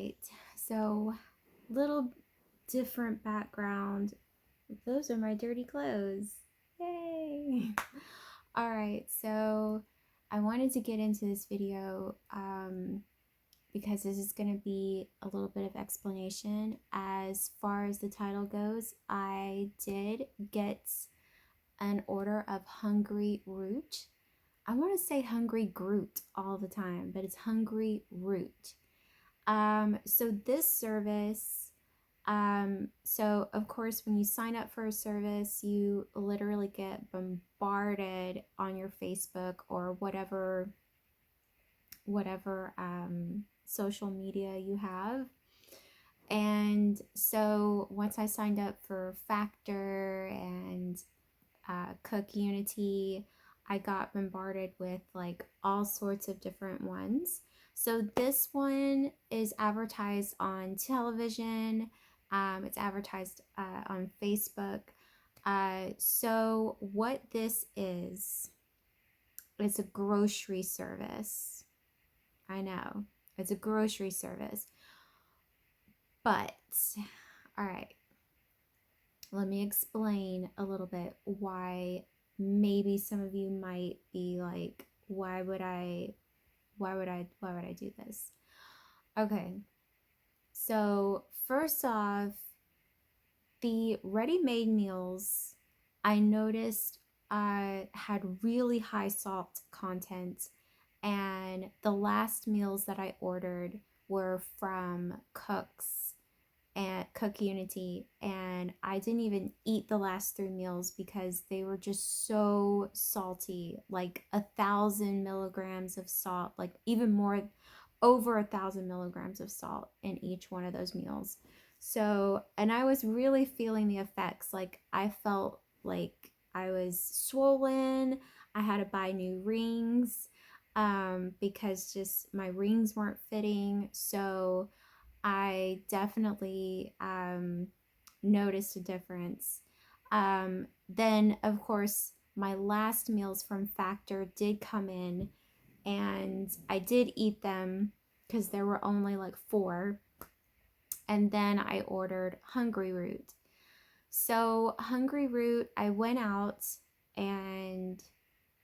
right, so little different background. Those are my dirty clothes. Yay! All right, so I wanted to get into this video because this is going to be a little bit of explanation. As far as the title goes, I did get an order of HungryRoot. I want to say HungryRoot all the time, but it's HungryRoot. So this service, so of course, when you sign up for a service, you literally get bombarded on your Facebook or whatever social media you have. And so once I signed up for Factor and Cook Unity, I got bombarded with like all sorts of different ones. So this one is advertised on television. It's advertised on Facebook. So what this is, it's a grocery service. I know, it's a grocery service. But, all right, let me explain a little bit why maybe some of you might be like, why would I do this? Okay. So, first off, the ready-made meals I noticed had really high salt content, and the last meals that I ordered were from Cook Unity, and I didn't even eat the last 3 meals because they were just so salty, like 1,000 milligrams of salt, like even more, over 1,000 milligrams of salt in each one of those meals. So, and I was really feeling the effects. Like I felt like I was swollen. I had to buy new rings because just my rings weren't fitting. So I definitely noticed a difference. Then, of course, my last meals from Factor did come in, and I did eat them because there were only like 4. And then I ordered HungryRoot. So, HungryRoot, I went out and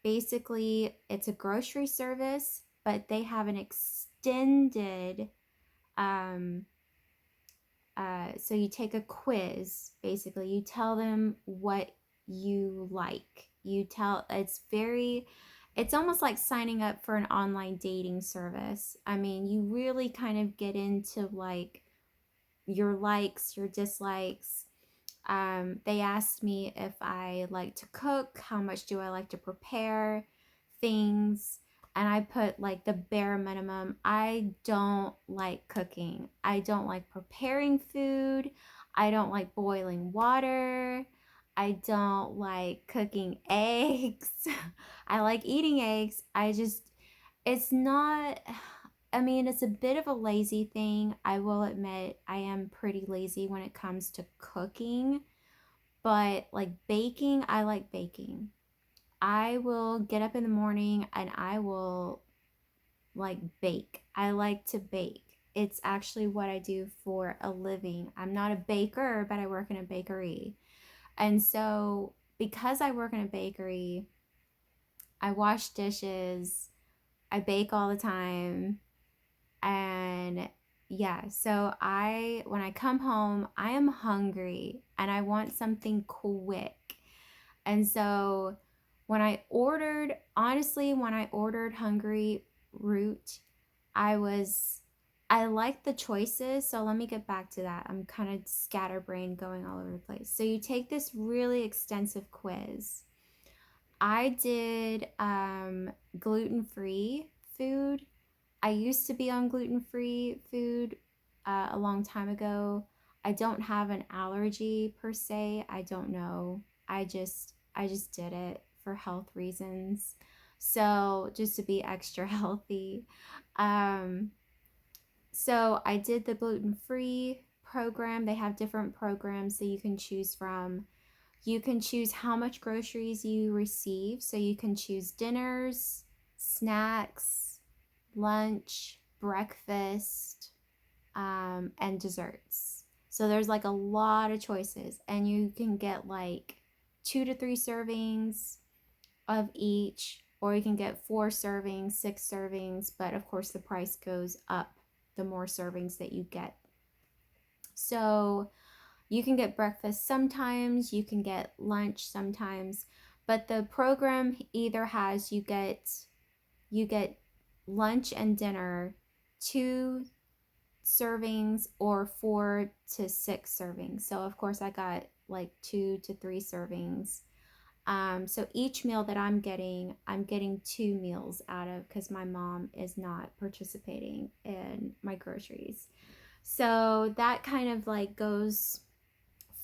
basically it's a grocery service, but they have an extended um, so you take a quiz. Basically you tell them what you like. It's almost like signing up for an online dating service. I mean, you really kind of get into like your likes, your dislikes. They asked me if I like to cook, how much do I like to prepare things, and I put like the bare minimum. I don't like cooking. I don't like preparing food. I don't like boiling water. I don't like cooking eggs. I like eating eggs. It's not, I mean, it's a bit of a lazy thing. I will admit I am pretty lazy when it comes to cooking, but like baking, I like baking. I will get up in the morning and I will like bake. I like to bake. It's actually what I do for a living. I'm not a baker, but I work in a bakery. And so, because I work in a bakery, I wash dishes, I bake all the time, and yeah, so when I come home, I am hungry and I want something quick. And so when I ordered Hungry Root, I was I like the choices. So let me get back to that. I'm kind of scatterbrained going all over the place. So you take this really extensive quiz. I did gluten-free food. I used to be on gluten-free food a long time ago. I don't have an allergy per se. I don't know. I just did it for health reasons. So just to be extra healthy. Um, so I did the gluten-free program. They have different programs that you can choose from. You can choose how much groceries you receive. So you can choose dinners, snacks, lunch, breakfast. and desserts. So there's like a lot of choices, and you can get like 2 to 3 servings of each, or you can get 4 servings, 6 servings, but of course the price goes up the more servings that you get. So you can get breakfast sometimes, you can get lunch sometimes, but the program either has you get lunch and dinner, 2 servings, or 4 to 6 servings. So of course I got like 2 to 3 servings. So each meal that I'm getting 2 meals out of, because my mom is not participating in my groceries. So that kind of like goes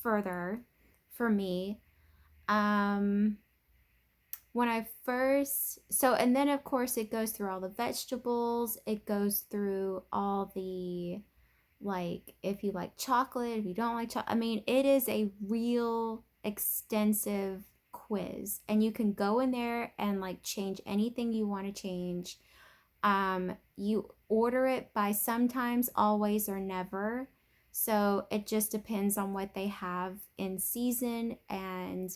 further for me. Um, when I first, so, and then of course it goes through all the vegetables, it goes through all the, like, if you like chocolate, if you don't like chocolate. I mean, it is a real extensive quiz, and you can go in there and like change anything you want to change. You order it by sometimes, always, or never. So it just depends on what they have in season. And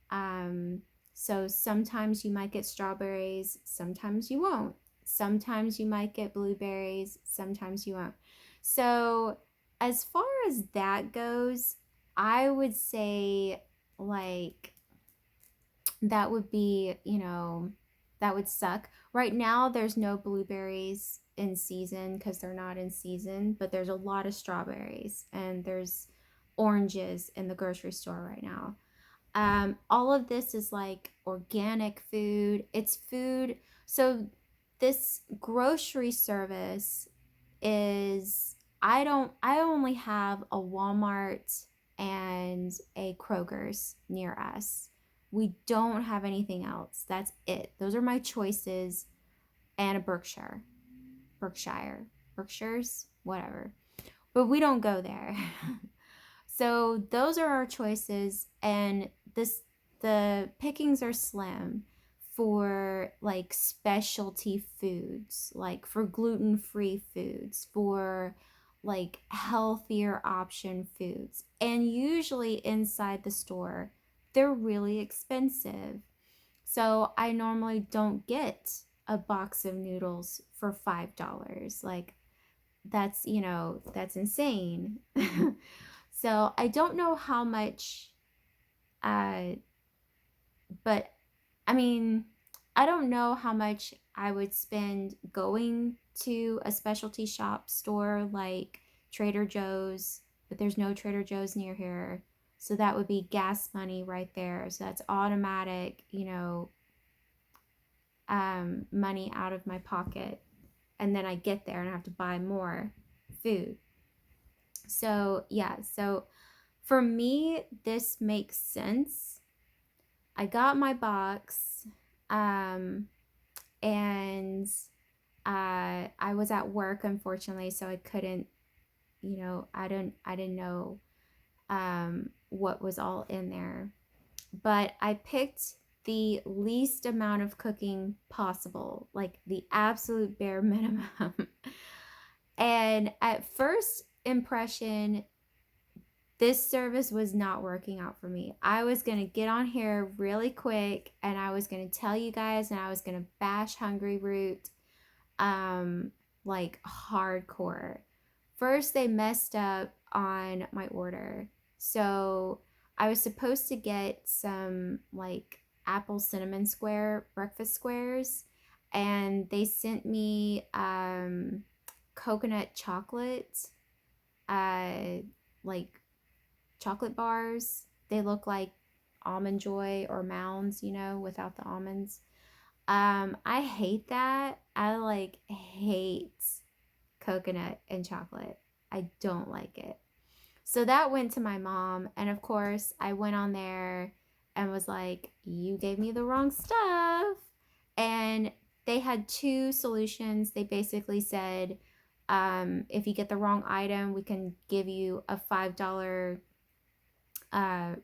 um, so sometimes you might get strawberries, sometimes you won't. Sometimes you might get blueberries, sometimes you won't. So as far as that goes, I would say like that would be, that would suck. Right now, there's no blueberries in season because they're not in season, but there's a lot of strawberries and there's oranges in the grocery store right now. All of this is like organic food. It's food. So this grocery service is, I only have a Walmart and a Kroger's near us. We don't have anything else. That's it. Those are my choices, and a Berkshire's, whatever. But we don't go there. So those are our choices, and the pickings are slim for like specialty foods, like for gluten-free foods, for like healthier option foods. And usually inside the store, they're really expensive. So I normally don't get a box of noodles for $5. Like that's insane. So I don't know how much, uh, but I mean, I don't know how much I would spend going to a specialty shop store like Trader Joe's, but there's no Trader Joe's near here. So that would be gas money right there. So that's automatic, money out of my pocket. And then I get there and I have to buy more food. So, yeah, so for me, this makes sense. I got my box, um, and I was at work, unfortunately, so I couldn't, I didn't know what was all in there. But I picked the least amount of cooking possible, like the absolute bare minimum. And at first impression, this service was not working out for me. I was going to get on here really quick and I was going to tell you guys, and I was going to bash HungryRoot um like hardcore. First they messed up on my order. So I was supposed to get some like apple cinnamon square breakfast squares, and they sent me coconut chocolate, uh like chocolate bars. They look like almond joy or mounds, without the almonds. I hate that. I like hate coconut and chocolate. I don't like it. So that went to my mom, and of course I went on there and was like, "You gave me the wrong stuff." And they had 2 solutions. They basically said, if you get the wrong item, we can give you a $5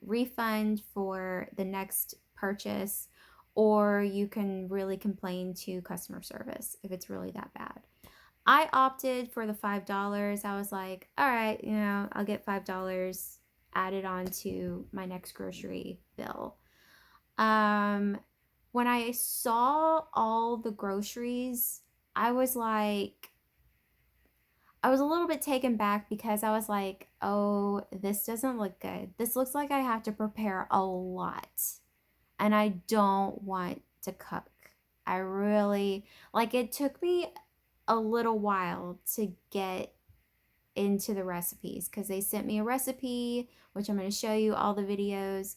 refund for the next purchase, or you can really complain to customer service if it's really that bad. I opted for the $5. I was like, all right, I'll get $5 added on to my next grocery bill. Um, when I saw all the groceries, I was like, I was a little bit taken back because I was like, oh, this doesn't look good. This looks like I have to prepare a lot, and I don't want to cook. I really, like, it took me a little while to get into the recipes because they sent me a recipe, which I'm going to show you all the videos.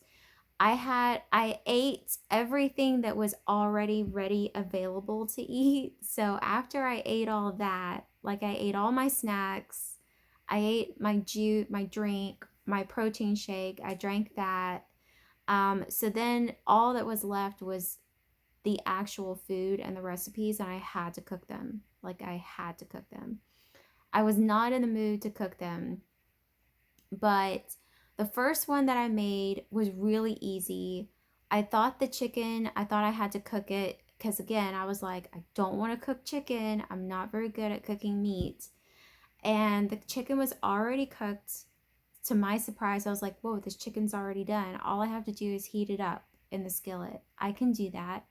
I ate everything that was already ready available to eat. So after I ate all that, like I ate all my snacks, I ate my juice, my drink, my protein shake, I drank that. So then all that was left was the actual food and the recipes, and I had to cook them. Like I had to cook them. I was not in the mood to cook them, but the first one that I made was really easy. I thought I had to cook it because, again, I was like, I don't want to cook chicken. I'm not very good at cooking meat. And the chicken was already cooked. To my surprise, I was like, whoa, this chicken's already done. All I have to do is heat it up in the skillet. I can do that.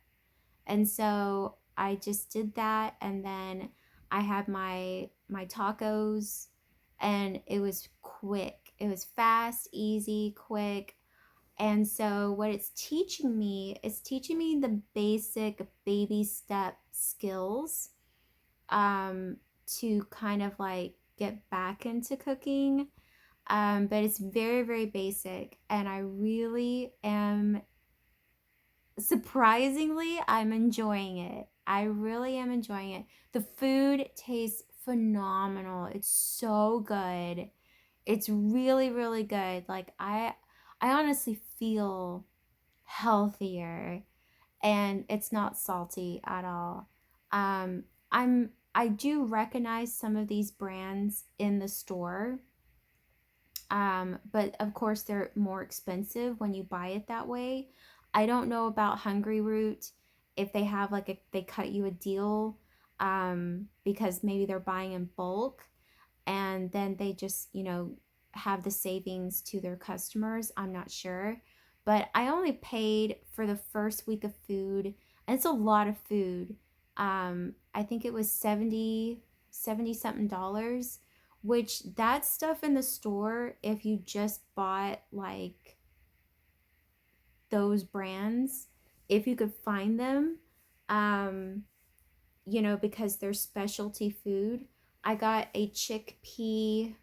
And so I just did that, and then I had my tacos, and it was quick. It was fast, easy, quick. And so what it's teaching me is teaching me the basic baby step skills, um, to kind of like get back into cooking. But it's very, very basic, and I really am, surprisingly, I'm enjoying it. I really am enjoying it. The food tastes phenomenal. It's so good. It's really, really good. Like I honestly feel healthier, and it's not salty at all. I do recognize some of these brands in the store. But of course they're more expensive when you buy it that way. I don't know about HungryRoot, if they have like they cut you a deal, because maybe they're buying in bulk, and then they just, have the savings to their customers. I'm not sure. But I only paid for the first week of food, and it's a lot of food. I think it was 70 something dollars, which that stuff in the store, if you just bought like those brands, if you could find them, um, because they're specialty food. I got a chickpea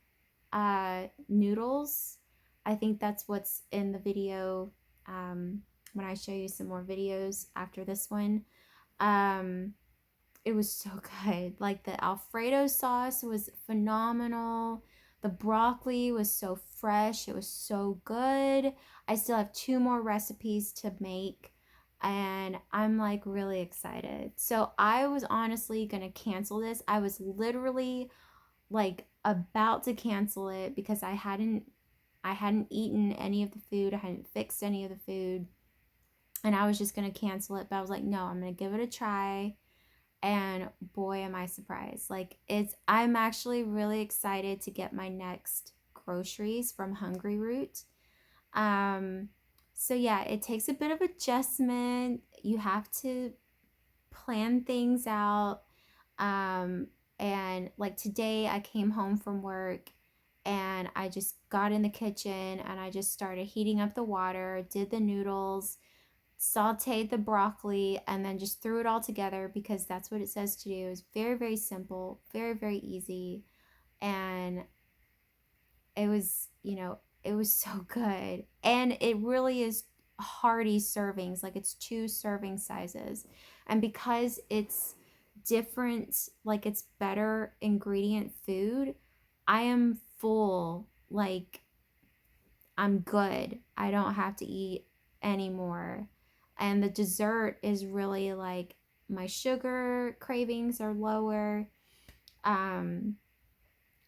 noodles. I think that's what's in the video, when I show you some more videos after this one. Um, it was so good. Like the Alfredo sauce was phenomenal. The broccoli was so fresh. It was so good. I still have two more recipes to make, and I'm like really excited. So I was honestly going to cancel this. I was literally like about to cancel it because I hadn't eaten any of the food. I hadn't fixed any of the food, and I was just going to cancel it, but I was like, no, I'm going to give it a try. And boy, am I surprised. Like, I'm actually really excited to get my next groceries from HungryRoot. Um, so yeah, it takes a bit of adjustment. You have to plan things out. Um, and like today, I came home from work, and I just got in the kitchen and I just started heating up the water, did the noodles, sauteed the broccoli, and then just threw it all together because that's what it says to do. It's very, very simple, very, very easy. And it was so good. And it really is hearty servings, like it's two serving sizes. And because it's different, like it's better ingredient food, I am full. Like I'm good. I don't have to eat anymore. And the dessert is really like my sugar cravings are lower. Um,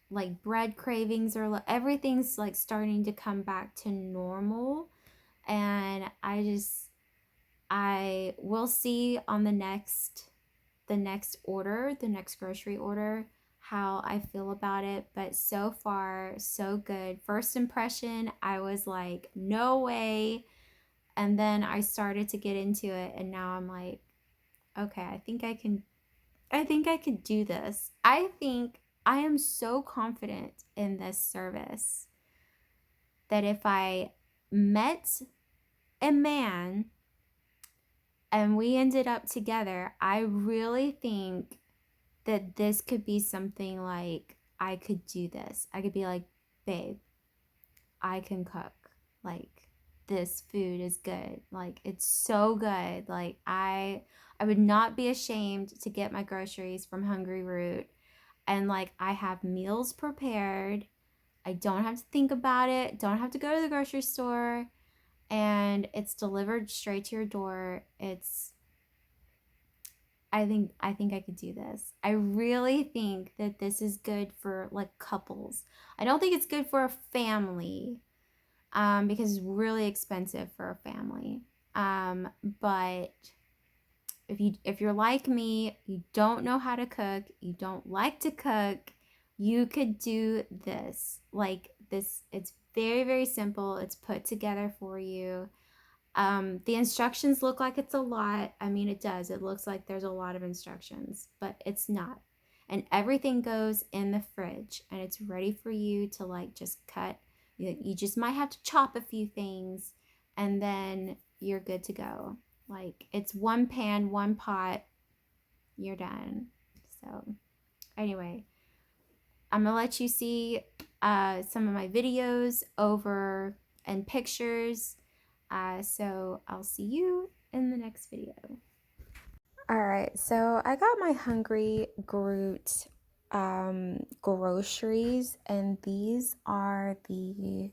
like bread cravings are everything's like starting to come back to normal. And I will see on the next order, the next grocery order. how I feel about it, but so far, so good. First impression, I was like, no way. And then I started to get into it, and now I'm like, okay, I think I could do this. I think I am so confident in this service that if I met a man and we ended up together, I really think that this could be something like I could do this. I could be like, babe, I can cook. Like, this food is good. Like, it's so good. Like, I would not be ashamed to get my groceries from HungryRoot, and like I have meals prepared. I don't have to think about it. Don't have to go to the grocery store, and it's delivered straight to your door. It's I think I could do this. I really think that this is good for like couples. I don't think it's good for a family, because it's really expensive for a family. But if you're like me, you don't know how to cook, you don't like to cook, you could do this. Like this, it's very, very simple. It's put together for you. The instructions look like it's a lot. I mean, it does. It looks like there's a lot of instructions, but it's not. And everything goes in the fridge, and it's ready for you to like just cut. You just might have to chop a few things, and then you're good to go. Like it's one pan, one pot, you're done. So, anyway, I'm gonna let you see some of my videos over and pictures. So I'll see you in the next video. All right, so I got my HungryRoot groceries, and these are the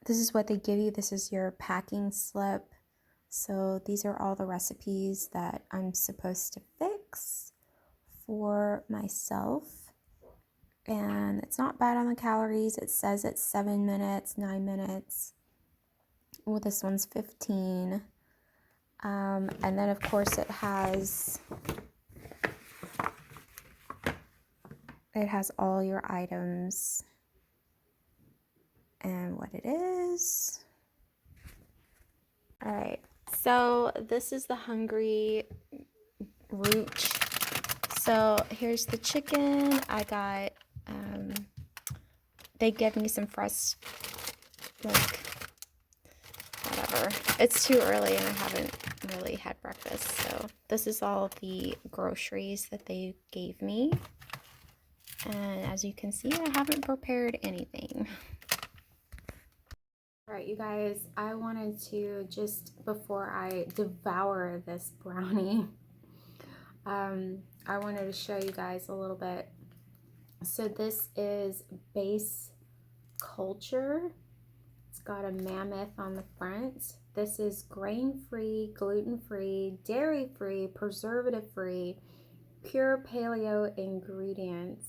this is what they give you. This is your packing slip. So these are all the recipes that I'm supposed to fix for myself. And it's not bad on the calories. It says it's 7 minutes, 9 minutes. Well, this one's 15. And then of course it has all your items and what it is. All right, so this is the HungryRoot. So here's the chicken. I got, they gave me some fresh, like, whatever. It's too early and I haven't really had breakfast. So this is all the groceries that they gave me. And as you can see, I haven't prepared anything. All right, you guys, I wanted to, just before I devour this brownie, I wanted to show you guys a little bit. So this is Base Culture. It's got a mammoth on the front. This is grain-free, gluten-free, dairy-free, preservative-free, pure paleo ingredients.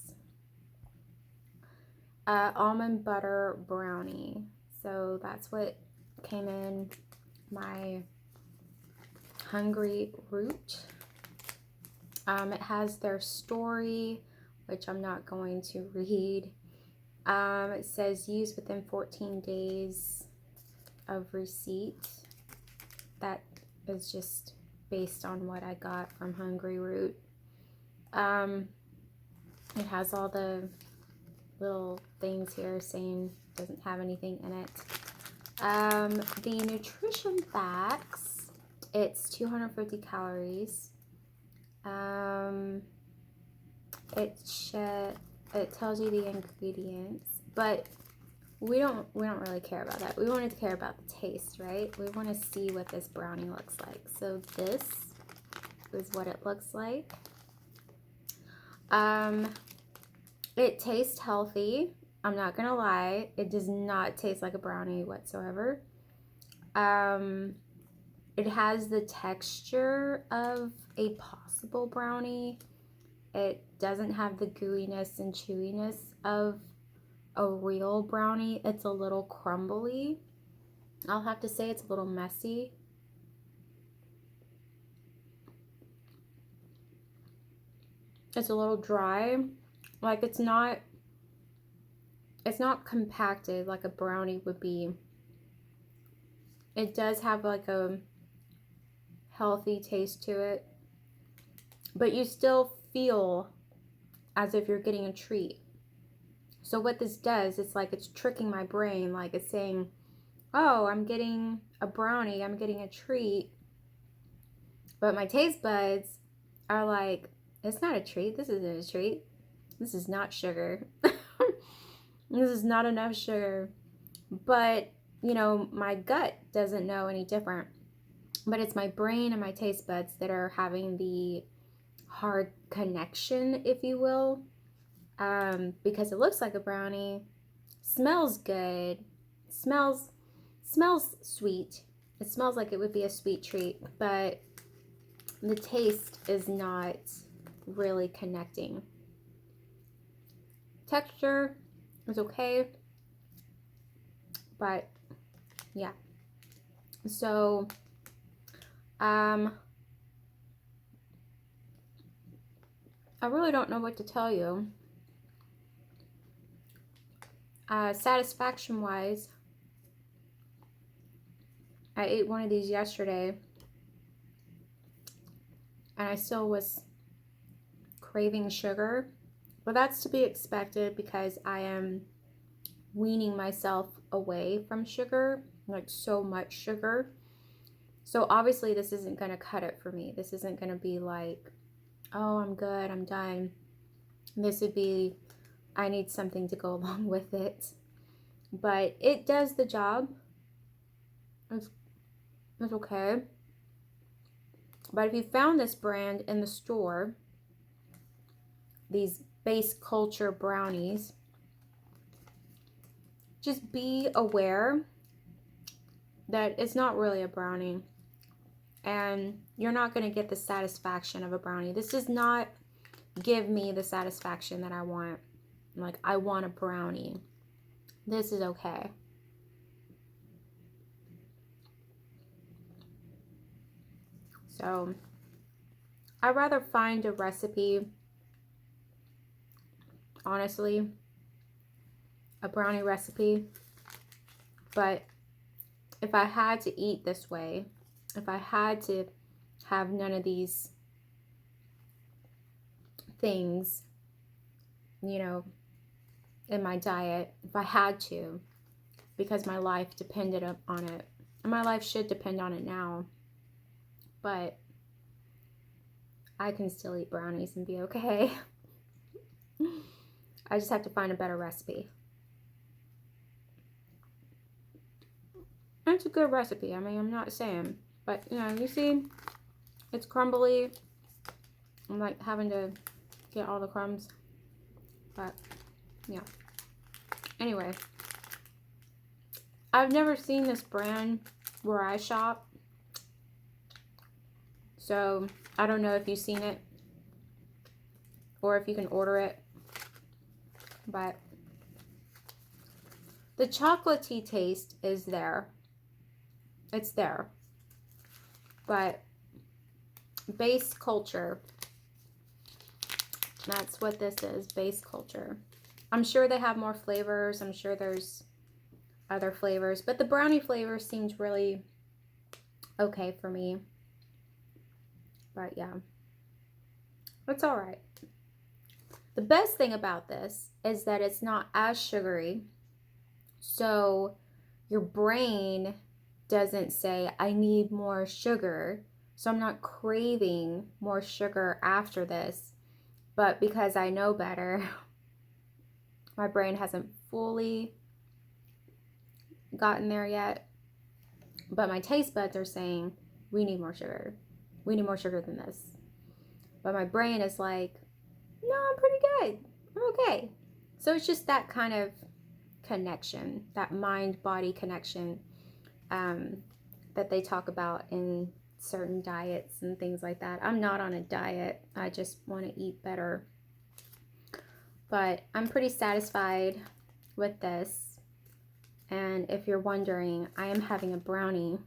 Almond butter brownie. So that's what came in my HungryRoot. It has their story, which I'm not going to read. It says use within 14 days of receipt. That is just based on what I got from HungryRoot. It has all the little things here saying doesn't have anything in it. The nutrition facts, it's 250 calories. It tells you the ingredients, but we don't really care about that. We wanted to care about the taste, right? We want to see what this brownie looks like. So this is what it looks like. It tastes healthy. I'm not gonna lie, it does not taste like a brownie whatsoever. It has the texture of a possible brownie. It doesn't have the gooiness and chewiness of a real brownie. It's a little crumbly. I'll have to say it's a little messy. It's a little dry. Like it's not compacted like a brownie would be. It does have like a healthy taste to it, but you still feel as if you're getting a treat. So what this does, it's like it's tricking my brain, like it's saying, oh, I'm getting a brownie, I'm getting a treat. But my taste buds are like, it's not a treat, this isn't a treat. This is not sugar. This is not enough sugar. But, you know, my gut doesn't know any different. But it's my brain and my taste buds that are having the hard connection, if you will. Because it looks like a brownie, smells good, smells sweet. It smells like it would be a sweet treat, but the taste is not really connecting. Texture is okay, but yeah. So, I really don't know what to tell you. Satisfaction wise, I ate one of these yesterday and I still was craving sugar, but that's to be expected because I am weaning myself away from sugar, like so much sugar. So obviously this isn't going to cut it for me. This isn't going to be like, oh, I'm good, I'm done. This would be, I need something to go along with it. But it does the job. It's okay. But if you found this brand in the store, these base culture brownies, just be aware that it's not really a brownie. And you're not going to get the satisfaction of a brownie. This does not give me the satisfaction that I want. Like, I want a brownie. This is okay. So, I'd rather find a recipe, honestly, a brownie recipe. But if I had to eat this way, if I had to have none of these things, you know, in my diet, if I had to, because my life depended on it, and my life should depend on it now, but I can still eat brownies and be okay. I just have to find a better recipe. It's a good recipe. I mean, I'm not saying, but you know, you see, it's crumbly. I'm like having to get all the crumbs, but yeah. Anyway, I've never seen this brand where I shop, so I don't know if you've seen it or if you can order it, but the chocolatey taste is there. It's there. But base culture, that's what this is, base culture. I'm sure they have more flavors. I'm sure there's other flavors, but the brownie flavor seems really okay for me. But yeah, it's all right. The best thing about this is that it's not as sugary, so your brain doesn't say, I need more sugar, so I'm not craving more sugar after this. But because I know better, my brain hasn't fully gotten there yet, but my taste buds are saying, we need more sugar. We need more sugar than this. But my brain is like, no, I'm pretty good. I'm okay. So it's just that kind of connection, that mind-body connection that they talk about in certain diets and things like that. I'm not on a diet. I just want to eat better. But I'm pretty satisfied with this. And if you're wondering, I am having a brownie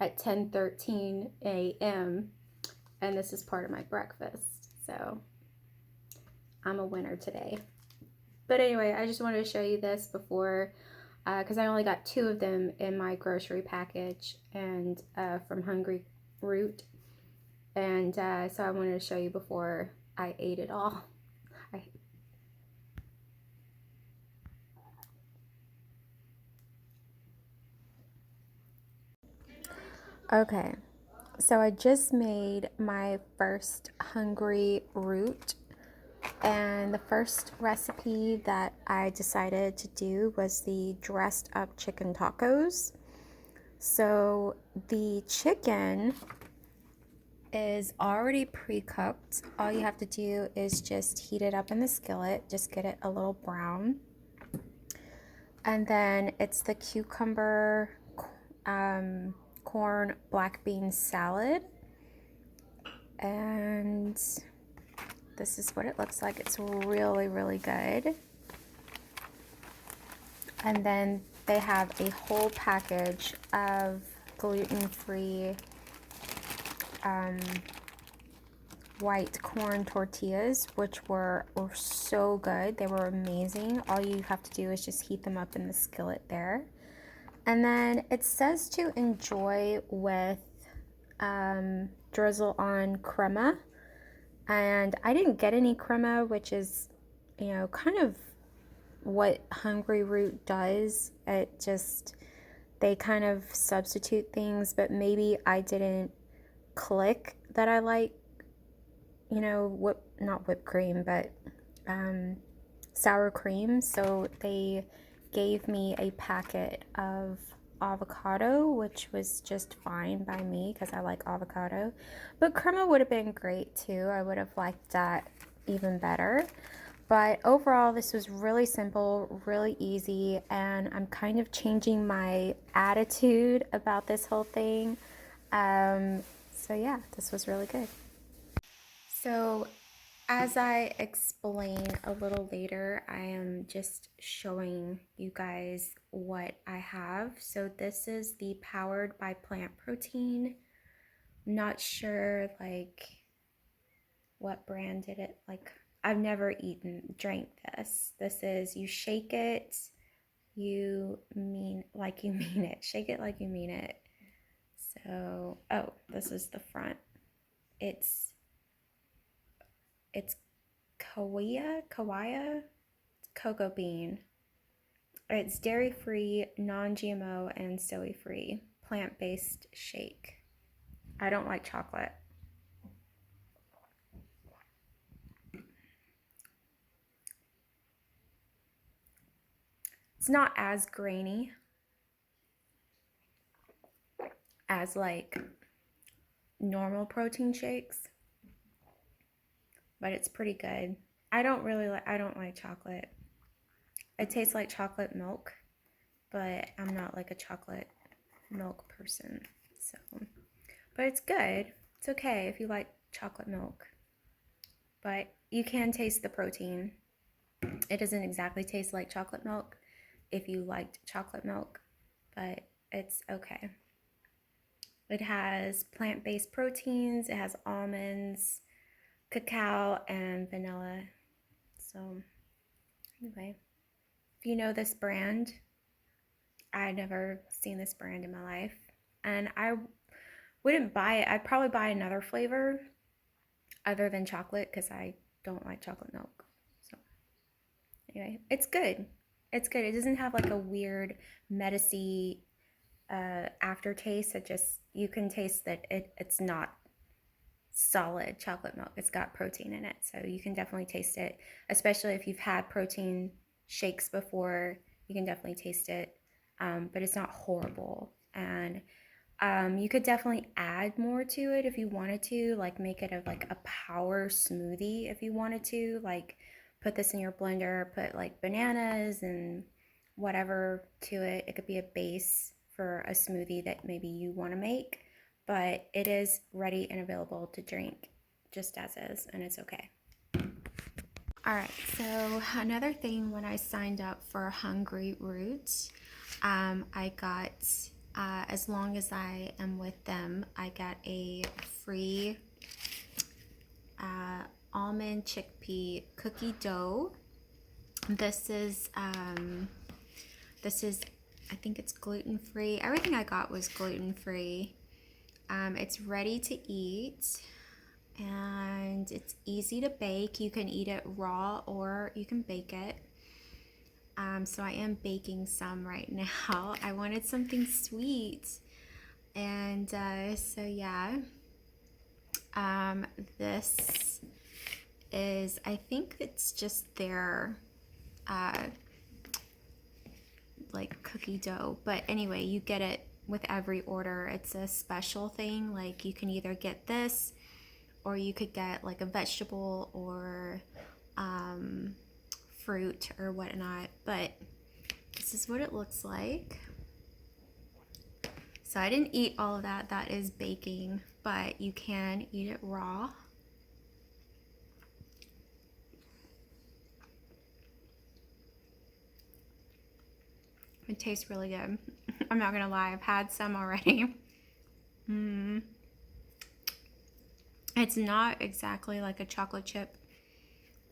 at 10:13 a.m. and this is part of my breakfast. So I'm a winner today. But anyway, I just wanted to show you this before, because I only got 2 of them in my grocery package and from HungryRoot. And so I wanted to show you before I ate it all. Okay, so I just made my first HungryRoot, and the first recipe that I decided to do was the dressed up chicken tacos. So the chicken is already pre-cooked. All you have to do is just heat it up in the skillet, just get it a little brown. And then it's the cucumber, corn, black bean salad. And this is what it looks like. It's really, really good. And then they have a whole package of gluten-free white corn tortillas, which were so good. They were amazing. All you have to do is just heat them up in the skillet there. And then it says to enjoy with drizzle on crema. And I didn't get any crema, which is, you know, kind of what HungryRoot does. It just, they kind of substitute things, but maybe I didn't click that I like, you know, not whipped cream, but sour cream. So they gave me a packet of avocado, which was just fine by me because I like avocado. But crema would have been great too. I would have liked that even better. But overall, this was really simple, really easy, and I'm kind of changing my attitude about this whole thing. So yeah, this was really good. So as I explain a little later, I am just showing you guys what I have. So this is the Powered by Plant Protein. Not sure like what brand did it, like I've never drank this. This is, you shake it, you mean like you mean it. Shake it like you mean it. So, oh, this is the front. It's Kawaya cocoa bean. It's dairy-free, non-GMO, and soy-free, plant-based shake. I don't like chocolate. It's not as grainy as like normal protein shakes, but it's pretty good. I don't like chocolate. It tastes like chocolate milk, but I'm not like a chocolate milk person. So, but it's good. It's okay if you like chocolate milk. But you can taste the protein. It doesn't exactly taste like chocolate milk if you liked chocolate milk, but it's okay. It has plant-based proteins, it has almonds, cacao, and vanilla. So anyway, if you know this brand, I'd never seen this brand in my life, and I wouldn't buy it. I'd probably buy another flavor other than chocolate because I don't like chocolate milk. So anyway, it's good. It's good. It doesn't have like a weird medicine aftertaste. It just, you can taste that it's not solid chocolate milk. It's got protein in it, so you can definitely taste it, especially if you've had protein shakes before. You can definitely taste it, but it's not horrible. And you could definitely add more to it if you wanted to, like make it like a power smoothie if you wanted to, like put this in your blender, put like bananas and whatever to it. It could be a base for a smoothie that maybe you want to make, but it is ready and available to drink just as is, and it's okay. All right, so another thing, when I signed up for HungryRoot, I got, as long as I am with them, I got a free almond chickpea cookie dough. This is I think it's gluten-free. Everything I got was gluten-free. It's ready to eat and it's easy to bake. You can eat it raw or you can bake it. So I am baking some right now. I wanted something sweet. And so yeah, this is, I think it's just their like cookie dough, but anyway, you get it with every order. It's a special thing. Like you can either get this or you could get like a vegetable or fruit or whatnot, but this is what it looks like. So I didn't eat all of that. That is baking, but you can eat it raw. It tastes really good. I'm not gonna lie, I've had some already. It's not exactly like a chocolate chip,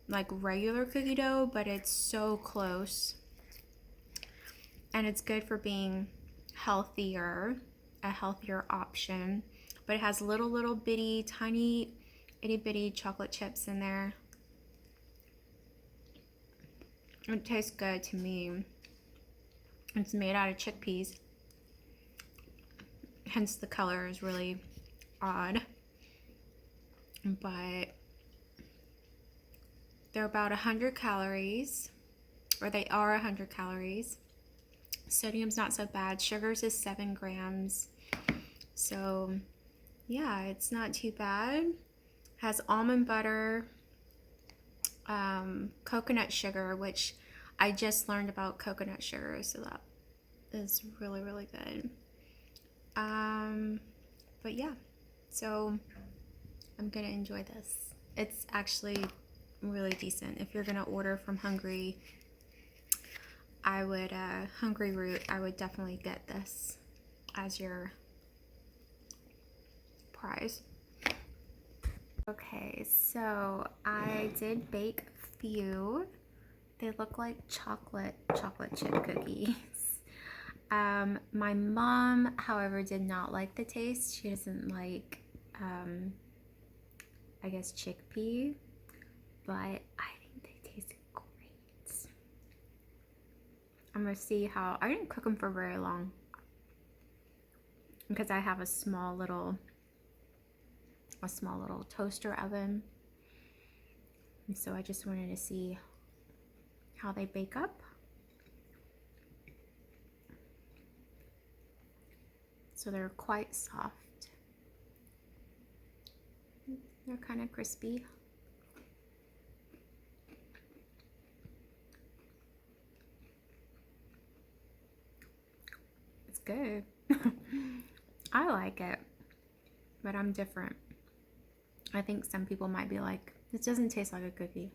like regular cookie dough, but it's so close. And it's good for being healthier, a healthier option. But it has little bitty, tiny, itty bitty chocolate chips in there. It tastes good to me. It's made out of chickpeas, hence the color is really odd. But they're about 100 calories, or they are 100 calories. Sodium's not so bad. Sugars is 7 grams. So yeah, it's not too bad. Has almond butter, coconut sugar, which I just learned about coconut sugar, so that is really good. But yeah, so I'm gonna enjoy this. It's actually really decent. If you're gonna order from Hungry, I would HungryRoot, I would definitely get this as your prize. Okay, so I did bake a few. They look like chocolate chip cookies. My mom, however, did not like the taste. She doesn't like, I guess, chickpea, but I think they taste great. I'm gonna see how, I didn't cook them for very long because I have a small little toaster oven. And so I just wanted to see how they bake up. So they're quite soft. They're kind of crispy. It's good. I like it, but I'm different. I think some people might be like, this doesn't taste like a cookie.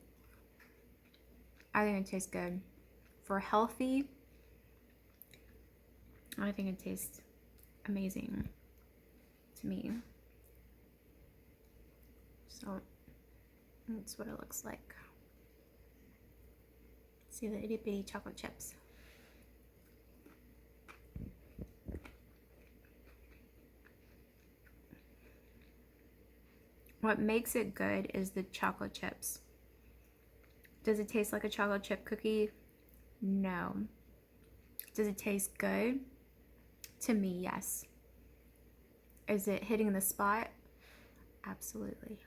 I think it tastes good. For healthy, I think it tastes amazing to me. So that's what it looks like. See the itty bitty chocolate chips. What makes it good is the chocolate chips. Does it taste like a chocolate chip cookie? No. Does it taste good? To me, yes. Is it hitting the spot? Absolutely.